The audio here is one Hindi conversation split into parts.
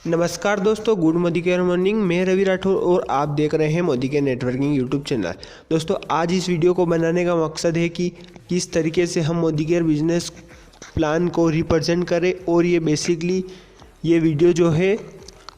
नमस्कार दोस्तों, गुड मोदी केयर मॉर्निंग। मैं रवि राठौर और आप देख रहे हैं Modi care networking YouTube channel. दोस्तों, आज इस वीडियो को बनाने का मकसद है कि किस तरीके से हम मोदी केयर बिजनेस प्लान को रिप्रेजेंट करें। और ये बेसिकली ये वीडियो जो है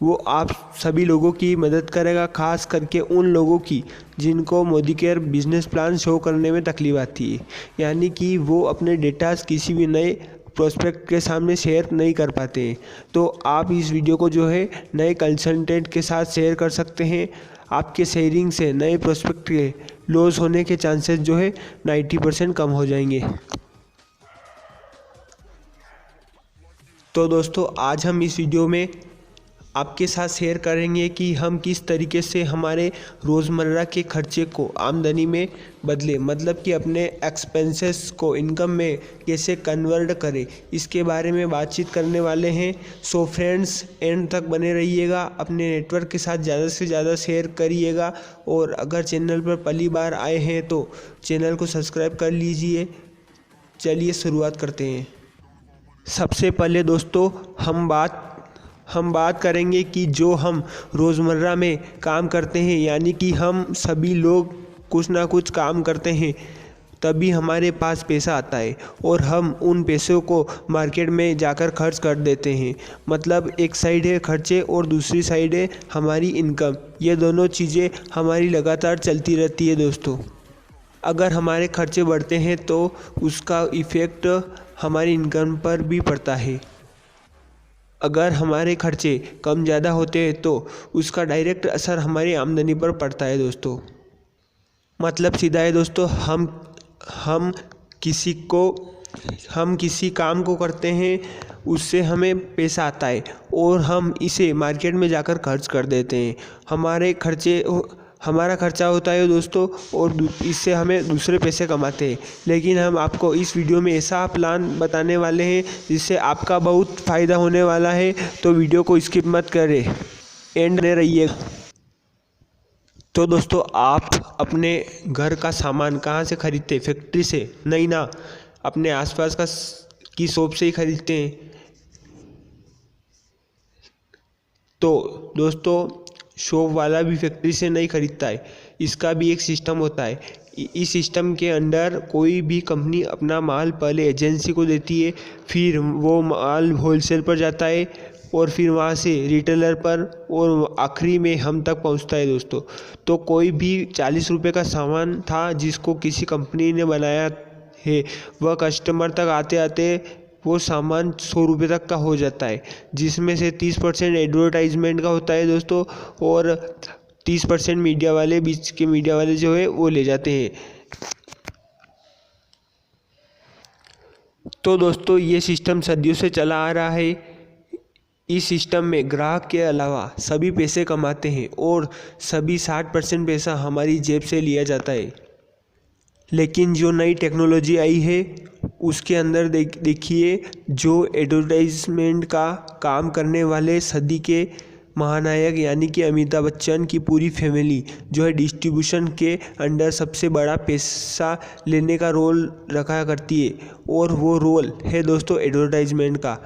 वो आप सभी लोगों की मदद करेगा, खास करके उन लोगों की जिनको Modi care business plan show करने में तकलीफ आती है, यानी कि वो अपने डेटास किसी भी नए प्रोस्पेक्ट के सामने शेयर नहीं कर पाते हैं। तो आप इस वीडियो को जो है नए कंसल्टेंट के साथ शेयर कर सकते हैं। आपके शेयरिंग से नए प्रोस्पेक्ट के लॉस होने के चांसेस जो है 90% कम हो जाएंगे। तो दोस्तों, आज हम इस वीडियो में आपके साथ शेयर करेंगे कि हम किस तरीके से हमारे रोज़मर्रा के खर्चे को आमदनी में बदलें, मतलब कि अपने एक्सपेंसेस को इनकम में कैसे कन्वर्ट करें, इसके बारे में बातचीत करने वाले हैं। सो फ्रेंड्स, एंड तक बने रहिएगा, अपने नेटवर्क के साथ ज़्यादा से ज़्यादा शेयर करिएगा। और अगर चैनल पर पहली बार आए हैं तो चैनल को सब्सक्राइब कर लीजिए। चलिए शुरुआत करते हैं। सबसे पहले दोस्तों, हम बात करेंगे कि जो हम रोज़मर्रा में काम करते हैं, यानी कि हम सभी लोग कुछ ना कुछ काम करते हैं तभी हमारे पास पैसा आता है, और हम उन पैसों को मार्केट में जाकर खर्च कर देते हैं। मतलब एक साइड है खर्चे और दूसरी साइड है हमारी इनकम। ये दोनों चीज़ें हमारी लगातार चलती रहती है दोस्तों। अगर हमारे खर्चे बढ़ते हैं तो उसका इफ़ेक्ट हमारी इनकम पर भी पड़ता है। अगर हमारे खर्चे कम ज़्यादा होते हैं तो उसका डायरेक्ट असर हमारी आमदनी पर पड़ता है दोस्तों। मतलब सीधा है दोस्तों, हम किसी काम को करते हैं, उससे हमें पैसा आता है और हम इसे मार्केट में जाकर खर्च कर देते हैं। हमारा खर्चा होता है दोस्तों, और इससे हमें दूसरे पैसे कमाते हैं। लेकिन हम आपको इस वीडियो में ऐसा प्लान बताने वाले हैं जिससे आपका बहुत फ़ायदा होने वाला है। तो वीडियो को स्किप मत करें, एंड में रहिए। तो दोस्तों, आप अपने घर का सामान कहाँ से खरीदते? फैक्ट्री से नहीं ना, अपने आसपास की शॉप से ही खरीदते हैं। तो दोस्तों, शॉप वाला भी फैक्ट्री से नहीं खरीदता है, इसका भी एक सिस्टम होता है। इस सिस्टम के अंडर कोई भी कंपनी अपना माल पहले एजेंसी को देती है, फिर वो माल होलसेल पर जाता है और फिर वहाँ से रिटेलर पर, और आखिरी में हम तक पहुँचता है दोस्तों। तो कोई भी 40 रुपये का सामान था जिसको किसी कंपनी ने बनाया है, वह कस्टमर तक आते आते वो सामान 100 रुपये तक का हो जाता है, जिसमें से 30% एडवर्टाइजमेंट का होता है दोस्तों, और 30% मीडिया वाले, बीच के मीडिया वाले जो है वो ले जाते हैं। तो दोस्तों, ये सिस्टम सदियों से चला आ रहा है। इस सिस्टम में ग्राहक के अलावा सभी पैसे कमाते हैं और सभी 60% पैसा हमारी जेब से लिया जाता है। लेकिन जो नई टेक्नोलॉजी आई है उसके अंदर देखिए, जो एडवर्टाइजमेंट का काम करने वाले सदी के महानायक यानी कि अमिताभ बच्चन की पूरी फैमिली जो है डिस्ट्रीब्यूशन के अंडर सबसे बड़ा पैसा लेने का रोल रखा करती है, और वो रोल है दोस्तों एडवर्टाइजमेंट का।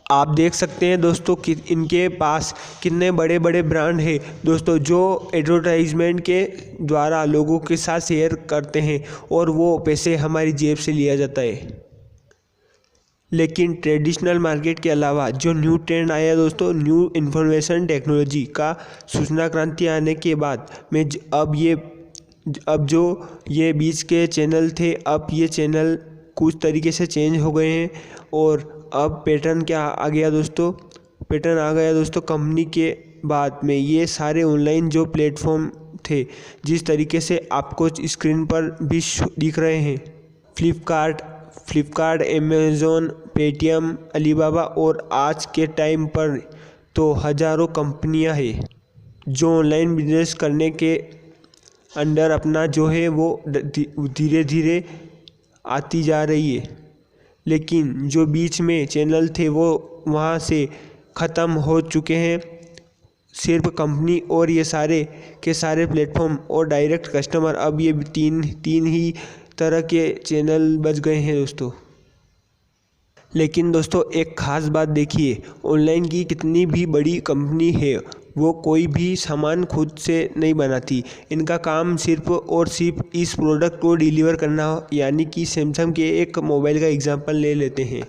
आप देख सकते हैं दोस्तों कि इनके पास कितने बड़े बड़े ब्रांड हैं दोस्तों, जो एडवर्टाइजमेंट के द्वारा लोगों के साथ शेयर करते हैं और वो पैसे हमारी जेब से लिया जाता है। लेकिन ट्रेडिशनल मार्केट के अलावा जो न्यू ट्रेंड आया दोस्तों, न्यू इन्फॉर्मेशन टेक्नोलॉजी का सूचना क्रांति आने के बाद में अब जो ये बीच के चैनल थे, अब ये चैनल कुछ तरीके से चेंज हो गए हैं। और अब पैटर्न क्या आ गया दोस्तों? पैटर्न आ गया दोस्तों कंपनी के बाद में ये सारे ऑनलाइन जो प्लेटफॉर्म थे, जिस तरीके से आपको स्क्रीन पर भी दिख रहे हैं, फ्लिपकार्ट, अमेज़ॉन, पेटीएम, अलीबाबा, और आज के टाइम पर तो हज़ारों कंपनियां हैं जो ऑनलाइन बिजनेस करने के अंडर अपना जो है वो धीरे धीरे आती जा रही है। लेकिन जो बीच में चैनल थे वो वहाँ से ख़त्म हो चुके हैं। सिर्फ कंपनी और ये सारे के सारे प्लेटफॉर्म और डायरेक्ट कस्टमर, अब ये तीन ही तरह के चैनल बच गए हैं दोस्तों। लेकिन दोस्तों एक ख़ास बात देखिए, ऑनलाइन की कितनी भी बड़ी कंपनी है वो कोई भी सामान खुद से नहीं बनाती। इनका काम सिर्फ और सिर्फ इस प्रोडक्ट को डिलीवर करना। यानी कि सैमसंग के एक मोबाइल का एग्जांपल ले लेते हैं।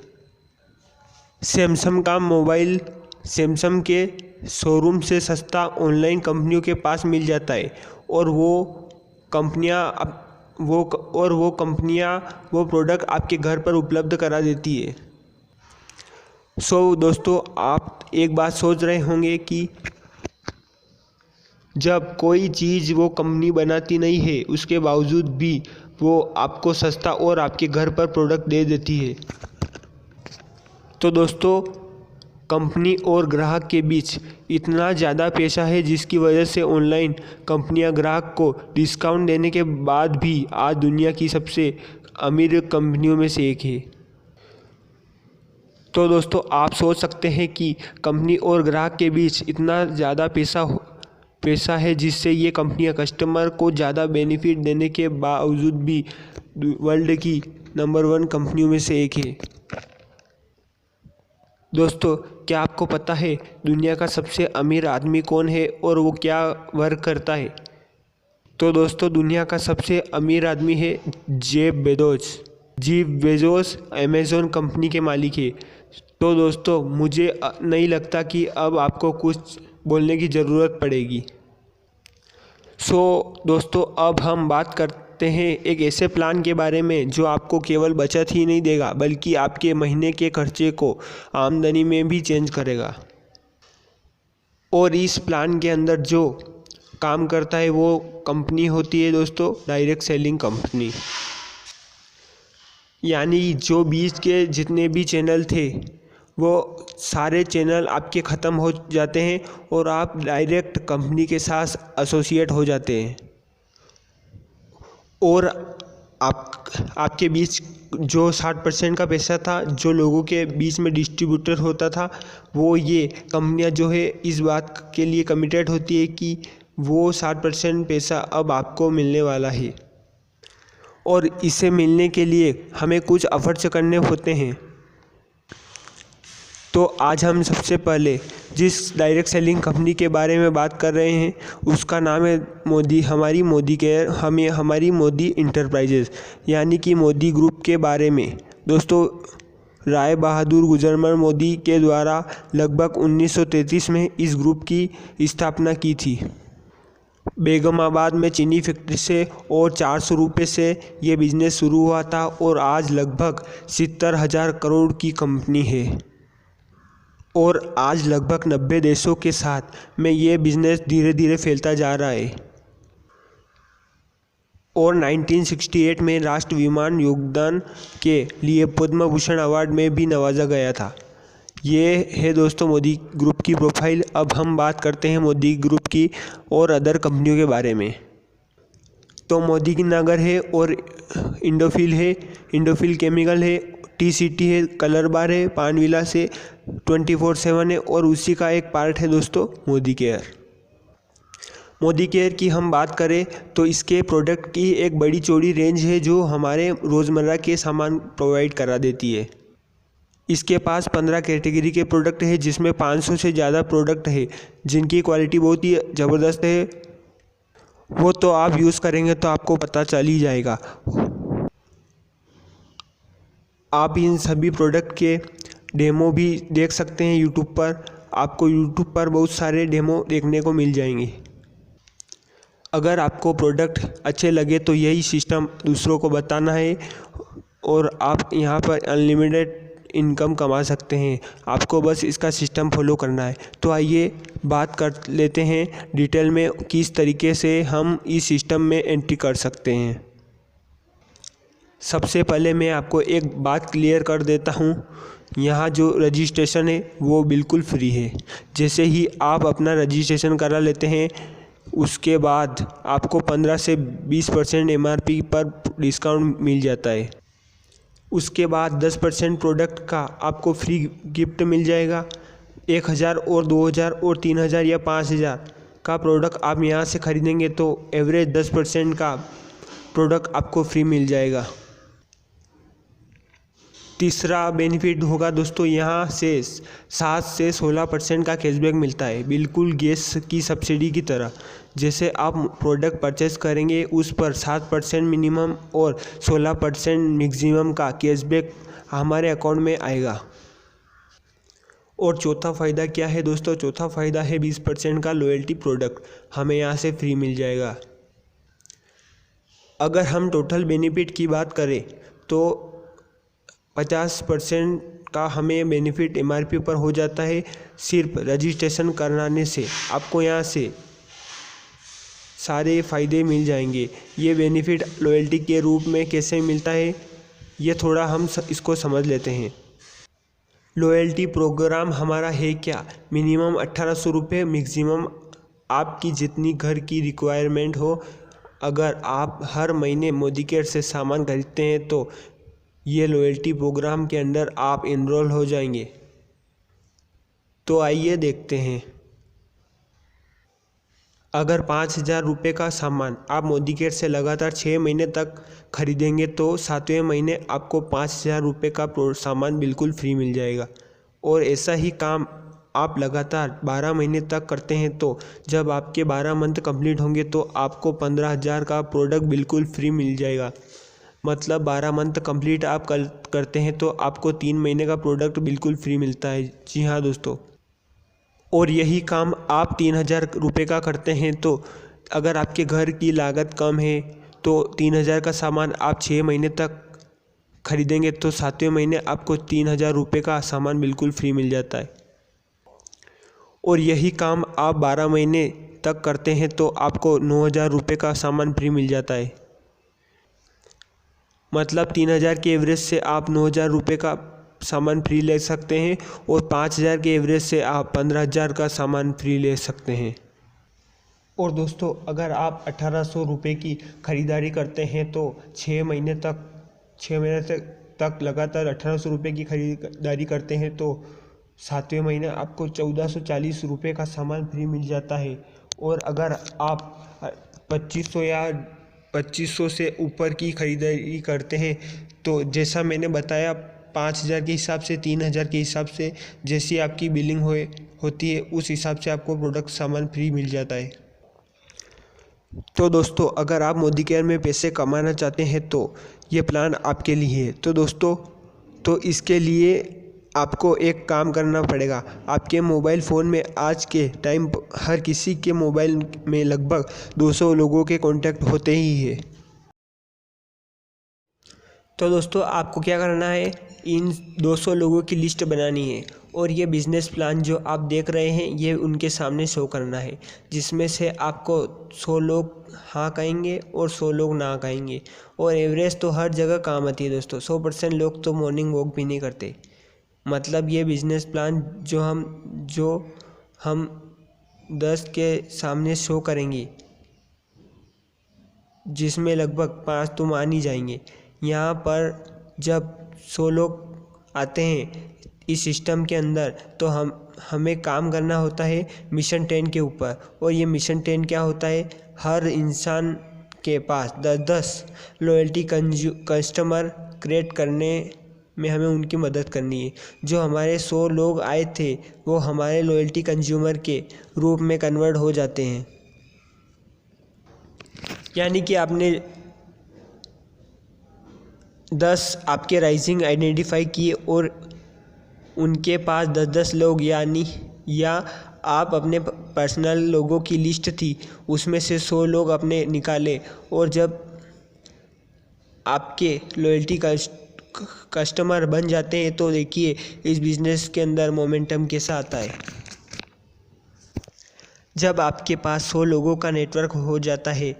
सैमसंग का मोबाइल सैमसंग के शोरूम से सस्ता ऑनलाइन कंपनियों के पास मिल जाता है और वो कंपनियां वो प्रोडक्ट आपके घर पर उपलब्ध करा देती है। दोस्तों आप एक बात सोच रहे होंगे कि जब कोई चीज़ वो कंपनी बनाती नहीं है उसके बावजूद भी वो आपको सस्ता और आपके घर पर प्रोडक्ट दे देती है। तो दोस्तों कंपनी और ग्राहक के बीच इतना ज़्यादा पैसा है जिसकी वजह से ऑनलाइन कंपनियां ग्राहक को डिस्काउंट देने के बाद भी आज दुनिया की सबसे अमीर कंपनियों में से एक है। तो दोस्तों आप सोच सकते हैं कि कंपनी और ग्राहक के बीच इतना ज़्यादा पैसा है जिससे ये कंपनियां कस्टमर को ज़्यादा बेनिफिट देने के बावजूद भी वर्ल्ड की नंबर 1 कंपनियों में से एक है। दोस्तों क्या आपको पता है दुनिया का सबसे अमीर आदमी कौन है और वो क्या वर्क करता है? तो दोस्तों दुनिया का सबसे अमीर आदमी है जेफ बेजोस अमेज़न कंपनी के मालिक है। तो दोस्तों मुझे नहीं लगता कि अब आपको कुछ बोलने की ज़रूरत पड़ेगी। दोस्तों अब हम बात करते हैं एक ऐसे प्लान के बारे में जो आपको केवल बचत ही नहीं देगा बल्कि आपके महीने के खर्चे को आमदनी में भी चेंज करेगा। और इस प्लान के अंदर जो काम करता है वो कंपनी होती है दोस्तों डायरेक्ट सेलिंग कंपनी। यानी जो बीच के जितने भी चैनल थे वो सारे चैनल आपके ख़त्म हो जाते हैं और आप डायरेक्ट कंपनी के साथ एसोसिएट हो जाते हैं। और आपके बीच जो 60% का पैसा था जो लोगों के बीच में डिस्ट्रीब्यूटर होता था, वो ये कंपनियां जो है इस बात के लिए कमिटेड होती है कि वो 60% पैसा अब आपको मिलने वाला है और इसे मिलने के लिए हमें कुछ एफर्ट्स करने होते हैं। तो आज हम सबसे पहले जिस डायरेक्ट सेलिंग कंपनी के बारे में बात कर रहे हैं उसका नाम है हमारी मोदी इंटरप्राइजेज़ यानी कि मोदी ग्रुप के बारे में। दोस्तों राय बहादुर गुजरमल मोदी के द्वारा लगभग 1933 में इस ग्रुप की स्थापना की थी। बेगमाबाद में चीनी फैक्ट्री से और 400 रुपये से ये बिज़नेस शुरू हुआ था और आज लगभग 70,000 करोड़ की कंपनी है और आज लगभग 90 देशों के साथ में ये बिज़नेस धीरे धीरे फैलता जा रहा है। और 1968 में राष्ट्र विमान योगदान के लिए पद्म भूषण अवार्ड में भी नवाजा गया था। ये है दोस्तों मोदी ग्रुप की प्रोफाइल। अब हम बात करते हैं मोदी ग्रुप की और अदर कंपनियों के बारे में। तो मोदी की नगर है और इंडोफिल केमिकल है, TCT है, कलर बार है, पानविलास है, 24/7 है और उसी का एक पार्ट है दोस्तों मोदी केयर की हम बात करें तो इसके प्रोडक्ट की एक बड़ी चौड़ी रेंज है जो हमारे रोज़मर्रा के सामान प्रोवाइड करा देती है। इसके पास 15 कैटेगरी के प्रोडक्ट है जिसमें 500 से ज़्यादा प्रोडक्ट है जिनकी क्वालिटी बहुत ही ज़बरदस्त है। वो तो आप यूज़ करेंगे तो आपको पता चल ही जाएगा। आप इन सभी प्रोडक्ट के डेमो भी देख सकते हैं यूट्यूब पर। आपको यूट्यूब पर बहुत सारे डेमो देखने को मिल जाएंगे। अगर आपको प्रोडक्ट अच्छे लगे तो यही सिस्टम दूसरों को बताना है और आप यहाँ पर अनलिमिटेड इनकम कमा सकते हैं। आपको बस इसका सिस्टम फॉलो करना है। तो आइए बात कर लेते हैं डिटेल में किस तरीके से हम इस सिस्टम में एंट्री कर सकते हैं। सबसे पहले मैं आपको एक बात क्लियर कर देता हूँ, यहाँ जो रजिस्ट्रेशन है वो बिल्कुल फ्री है। जैसे ही आप अपना रजिस्ट्रेशन करा लेते हैं उसके बाद आपको 15 से 20% MRP पर डिस्काउंट मिल जाता है। उसके बाद 10% प्रोडक्ट का आपको फ्री गिफ्ट मिल जाएगा। 1,000 और 2,000 और 3,000 या 5,000 का प्रोडक्ट आप यहाँ से ख़रीदेंगे तो एवरेज 10% का प्रोडक्ट आपको फ्री मिल जाएगा। तीसरा बेनिफिट होगा दोस्तों, यहाँ से 7 से 16% का कैशबैक मिलता है, बिल्कुल गैस की सब्सिडी की तरह। जैसे आप प्रोडक्ट परचेस करेंगे उस पर 7% मिनिमम और 16% मैक्सिमम का कैशबैक हमारे अकाउंट में आएगा। और चौथा फ़ायदा क्या है दोस्तों? चौथा फ़ायदा है 20% का लॉयल्टी प्रोडक्ट हमें यहाँ से फ्री मिल जाएगा। अगर हम टोटल बेनिफिट की बात करें तो 50% का हमें बेनिफिट MRP पर हो जाता है सिर्फ रजिस्ट्रेशन कराने से। आपको यहाँ से सारे फ़ायदे मिल जाएंगे। ये बेनिफिट लॉयल्टी के रूप में कैसे मिलता है, ये थोड़ा हम इसको समझ लेते हैं। लॉयल्टी प्रोग्राम हमारा है क्या? मिनिमम 1800 रुपये, मैक्सिमम आपकी जितनी घर की रिक्वायरमेंट हो। अगर आप हर महीने मोदी केयर से सामान खरीदते हैं तो ये लॉयल्टी प्रोग्राम के अंदर आप इनरोल हो जाएंगे। तो आइए देखते हैं। अगर 5000 रुपये का सामान आप मोदी केयर से लगातार 6 महीने तक खरीदेंगे तो 7वें महीने आपको 5000 रुपये का सामान बिल्कुल फ्री मिल जाएगा। और ऐसा ही काम आप लगातार 12 महीने तक करते हैं तो जब आपके 12 मंथ कंप्लीट होंगे तो आपको 15,000 का प्रोडक्ट बिल्कुल फ्री मिल जाएगा। मतलब 12 मंथ कंप्लीट आप करते हैं तो आपको 3 महीने का प्रोडक्ट बिल्कुल फ्री मिलता है। जी हाँ दोस्तों, और यही काम आप 3000 रुपये का करते हैं तो अगर आपके घर की लागत कम है तो 3000 का सामान आप 6 महीने तक खरीदेंगे तो 7वें महीने आपको 3000 रुपये का सामान बिल्कुल फ्री मिल जाता है। और यही काम आप 12 महीने तक करते हैं तो आपको 9000 रुपये का सामान फ्री मिल जाता है। मतलब 3000 के एवरेज से आप 9000 रुपये का सामान फ्री ले सकते हैं और 5000 के एवरेज से आप 15000 का सामान फ्री ले सकते हैं। और दोस्तों, अगर आप 1800 रुपये की ख़रीदारी करते हैं तो 6 महीने तक लगातार 1800 रुपये की खरीदारी करते हैं तो 7वें महीने आपको 1440 रुपये का सामान फ्री मिल जाता है। और अगर आप 2500 से ऊपर की खरीदारी करते हैं तो जैसा मैंने बताया 5000 के हिसाब से 3000 के हिसाब से जैसी आपकी बिलिंग होती है उस हिसाब से आपको प्रोडक्ट सामान फ्री मिल जाता है। तो दोस्तों, अगर आप मोदी केयर में पैसे कमाना चाहते हैं तो ये प्लान आपके लिए है। तो दोस्तों, तो इसके लिए आपको एक काम करना पड़ेगा। आपके मोबाइल फ़ोन में आज के टाइम हर किसी के मोबाइल में लगभग 200 लोगों के कॉन्टैक्ट होते ही है। तो दोस्तों, आपको क्या करना है, इन 200 लोगों की लिस्ट बनानी है और ये बिज़नेस प्लान जो आप देख रहे हैं ये उनके सामने शो करना है, जिसमें से आपको 100 लोग हाँ कहेंगे और 100 लोग ना कहेंगे। और एवरेज तो हर जगह काम आती है दोस्तों। 100% लोग तो मॉर्निंग वॉक भी नहीं करते। मतलब ये बिज़नेस प्लान जो हम 10 के सामने शो करेंगे जिसमें लगभग 5 तो मान ही जाएंगे। यहाँ पर जब 100 लोग आते हैं इस सिस्टम के अंदर तो हमें काम करना होता है मिशन 10 के ऊपर। और ये मिशन 10 क्या होता है, हर इंसान के पास 10 लॉयल्टी कस्टमर क्रिएट करने में हमें उनकी मदद करनी है। जो हमारे 100 लोग आए थे वो हमारे लॉयल्टी कंज्यूमर के रूप में कन्वर्ट हो जाते हैं। यानी कि आपने 10 आपके राइजिंग आइडेंटिफाई किए और उनके पास 10 लोग या आप अपने पर्सनल लोगों की लिस्ट थी उसमें से 100 लोग अपने निकाले। और जब आपके लॉयल्टी कस्टमर बन जाते हैं तो देखिए इस बिज़नेस के अंदर मोमेंटम कैसा आता है। जब आपके पास 100 लोगों का नेटवर्क हो जाता है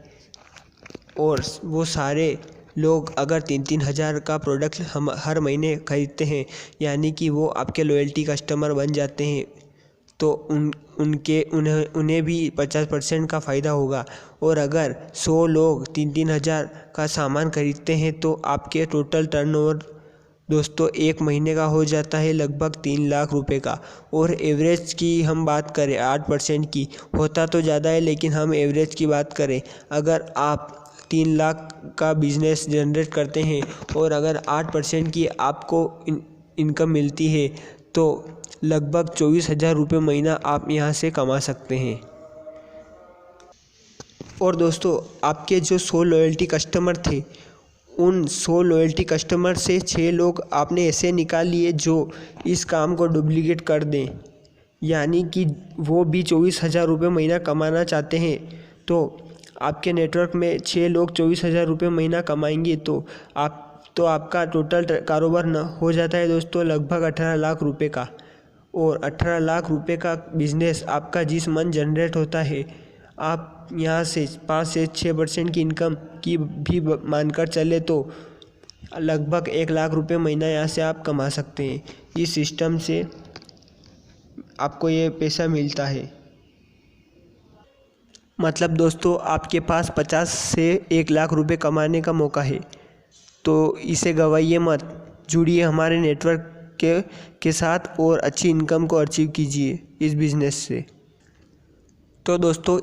और वो सारे लोग अगर 3-3 हज़ार का प्रोडक्ट हम हर महीने खरीदते हैं, यानी कि वो आपके लॉयल्टी कस्टमर बन जाते हैं, तो उन्हें भी 50% का फ़ायदा होगा। और अगर 100 लोग 3-3 हज़ार का सामान खरीदते हैं तो आपके टोटल टर्नओवर दोस्तों 1 महीने का हो जाता है लगभग 3 लाख रुपए का। और एवरेज की हम बात करें 8% की, होता तो ज़्यादा है लेकिन हम एवरेज की बात करें, अगर आप 3 लाख का बिजनेस जनरेट करते हैं और अगर 8% की आपको इनकम मिलती है तो लगभग 24,000 रुपये महीना आप यहाँ से कमा सकते हैं। और दोस्तों, आपके जो 100 लॉयल्टी कस्टमर थे, उन 100 लॉयल्टी कस्टमर से 6 लोग आपने ऐसे निकाल लिए जो इस काम को डुप्लीकेट कर दें, यानी कि वो भी 24,000 रुपये महीना कमाना चाहते हैं। तो आपके नेटवर्क में 6 लोग 24,000 रुपये महीना कमाएंगे तो आपका टोटल कारोबार न हो जाता है दोस्तों लगभग 18 लाख रुपए का। और 18 लाख रुपए का बिजनेस आपका जिस मंथ जनरेट होता है, आप यहाँ से 5 से 6% की इनकम की भी मानकर चले तो लगभग 1 लाख रुपए महीना यहाँ से आप कमा सकते हैं। इस सिस्टम से आपको ये पैसा मिलता है। मतलब दोस्तों, आपके पास 50 से 1 लाख रुपए कमाने का मौका है, तो इसे गवाइए मत। जुड़िए हमारे नेटवर्क के साथ और अच्छी इनकम को अचीव कीजिए इस बिज़नेस से। तो दोस्तों,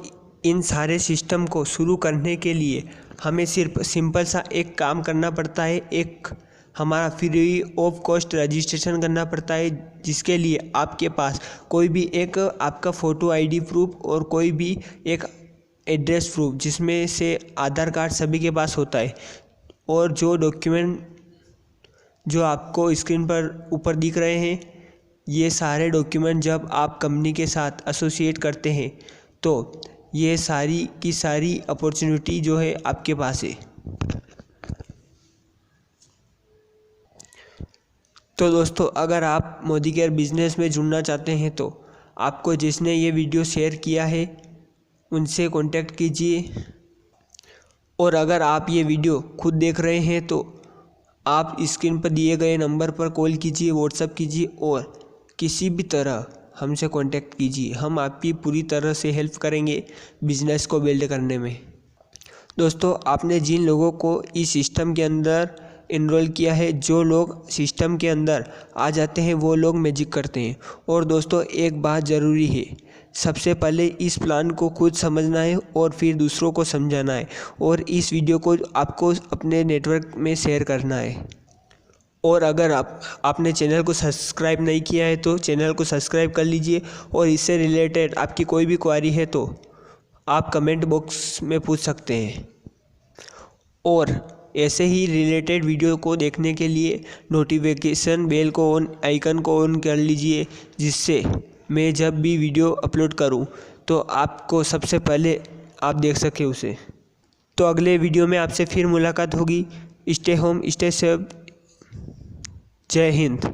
इन सारे सिस्टम को शुरू करने के लिए हमें सिर्फ सिंपल सा एक काम करना पड़ता है। एक हमारा फ्री ऑफ कॉस्ट रजिस्ट्रेशन करना पड़ता है, जिसके लिए आपके पास कोई भी एक आपका फ़ोटो आईडी प्रूफ और कोई भी एक एड्रेस प्रूफ, जिसमें से आधार कार्ड सभी के पास होता है। और जो डॉक्यूमेंट जो आपको स्क्रीन पर ऊपर दिख रहे हैं, ये सारे डॉक्यूमेंट जब आप कंपनी के साथ एसोसिएट करते हैं तो ये सारी की सारी अपॉर्चुनिटी जो है आपके पास है। तो दोस्तों, अगर आप मोदी केयर बिजनेस में जुड़ना चाहते हैं तो आपको जिसने ये वीडियो शेयर किया है उनसे कांटेक्ट कीजिए। और अगर आप ये वीडियो खुद देख रहे हैं तो आप स्क्रीन पर दिए गए नंबर पर कॉल कीजिए, व्हाट्सएप कीजिए और किसी भी तरह हमसे कांटेक्ट कीजिए। हम आपकी पूरी तरह से हेल्प करेंगे बिजनेस को बिल्ड करने में। दोस्तों, आपने जिन लोगों को इस सिस्टम के अंदर इनरोल किया है, जो लोग सिस्टम के अंदर आ जाते हैं वो लोग मैजिक करते हैं। और दोस्तों, एक बात ज़रूरी है, सबसे पहले इस प्लान को खुद समझना है और फिर दूसरों को समझाना है। और इस वीडियो को आपको अपने नेटवर्क में शेयर करना है। और अगर आपने चैनल को सब्सक्राइब नहीं किया है तो चैनल को सब्सक्राइब कर लीजिए। और इससे रिलेटेड आपकी कोई भी क्वेरी है तो आप कमेंट बॉक्स में पूछ सकते हैं। और ऐसे ही रिलेटेड वीडियो को देखने के लिए नोटिफिकेशन बेल को आइकन को ऑन कर लीजिए, जिससे मैं जब भी वीडियो अपलोड करूं तो आपको सबसे पहले आप देख सकें उसे। तो अगले वीडियो में आपसे फिर मुलाकात होगी। Stay home, stay safe. जय हिंद।